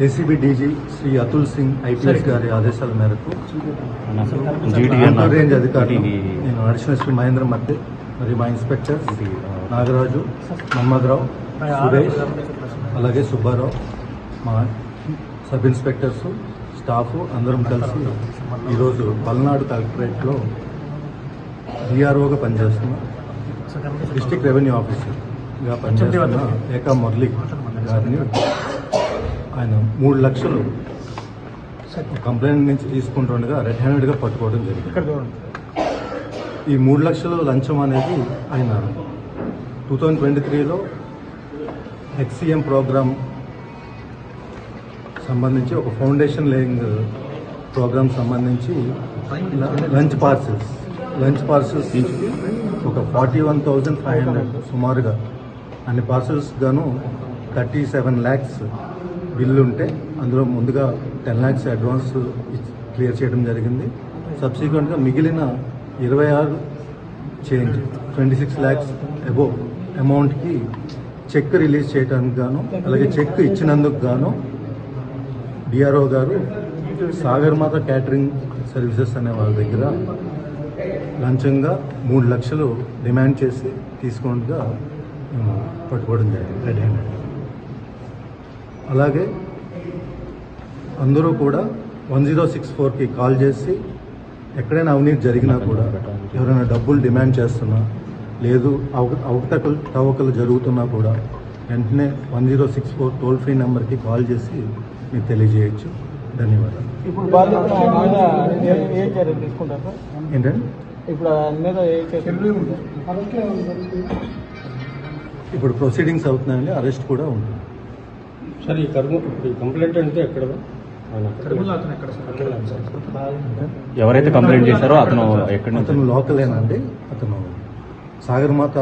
ACB DG Shri Atul Singh IPS గారి ఆదేశాల మేరకు రేంజ్ అధికారులు నేను అడిషనల్ శ్రీ మహేంద్ర మధ్య మరియు మా ఇన్స్పెక్టర్ నాగరాజు, మహమ్మద్రావు, సురేష్, అలాగే సుబ్బారావు, మా సబ్ ఇన్స్పెక్టర్స్, స్టాఫ్ అందరం కలిసి ఈరోజు పల్నాడు కలెక్టరేట్లో డిఆర్ఓగా పనిచేస్తున్న డిస్ట్రిక్ట్ రెవెన్యూ ఆఫీసర్గా పనిచేస్తున్న ఏకా మురళి గారిని ఆయన 3 లక్షలు కంప్లైంట్ నుంచి తీసుకుంటుండగా రెడ్ హ్యాండెడ్గా పట్టుకోవడం జరిగింది. ఈ 3 లక్షలు లంచం అనేది ఆయన 2023లో హెచ్సిఎం ప్రోగ్రామ్ సంబంధించి ఒక ఫౌండేషన్ లేయింగ్ ప్రోగ్రామ్ సంబంధించి లంచ్ పార్సల్స్ ఒక 41,500 సుమారుగా అన్ని పార్సల్స్ గాను 37 lakhs బిల్లు ఉంటే అందులో ముందుగా 10 lakhs అడ్వాన్స్ క్లియర్ చేయడం జరిగింది. సబ్సిక్వెంట్గా మిగిలిన 26 చేంజ్ 26 lakhs అబోవ్ అమౌంట్కి చెక్ రిలీజ్ చేయడానికి గాను, అలాగే చెక్ ఇచ్చినందుకు గాను డిఆర్ఓ గారు సాగర్మాత క్యాటరింగ్ సర్వీసెస్ అనే వాళ్ళ దగ్గర లంచంగా 3 లక్షలు డిమాండ్ చేసి తీసుకున్నట్టుగా మేము పట్టుకోవడం జరిగింది రెడ్ హ్యాండెడ్. అలాగే అందరూ కూడా 1064కి కాల్ చేసి ఎక్కడైనా అవినీతి జరిగినా కూడా, ఎవరైనా డబ్బులు డిమాండ్ చేస్తున్నా, లేదు అవకతవకలు జరుగుతున్నా కూడా వెంటనే 1064 టోల్ ఫ్రీ నెంబర్కి కాల్ చేసి మీకు తెలియజేయచ్చు. ధన్యవాదాలు. ఏంటండి ఇప్పుడు ప్రొసీడింగ్స్ అవుతున్నాయండి, అరెస్ట్ కూడా ఉంటుంది. సార్ ఈ కంప్లైంట్ అంటే ఎక్కడ ఎవరైతే కంప్లైంట్ చేశారో అతను ఎక్కడ? అతను లోకలేనండి. అతను సాగర్మాత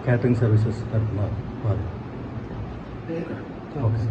క్యాటరింగ్ సర్వీసెస్ తరఫున వారు. ఓకే.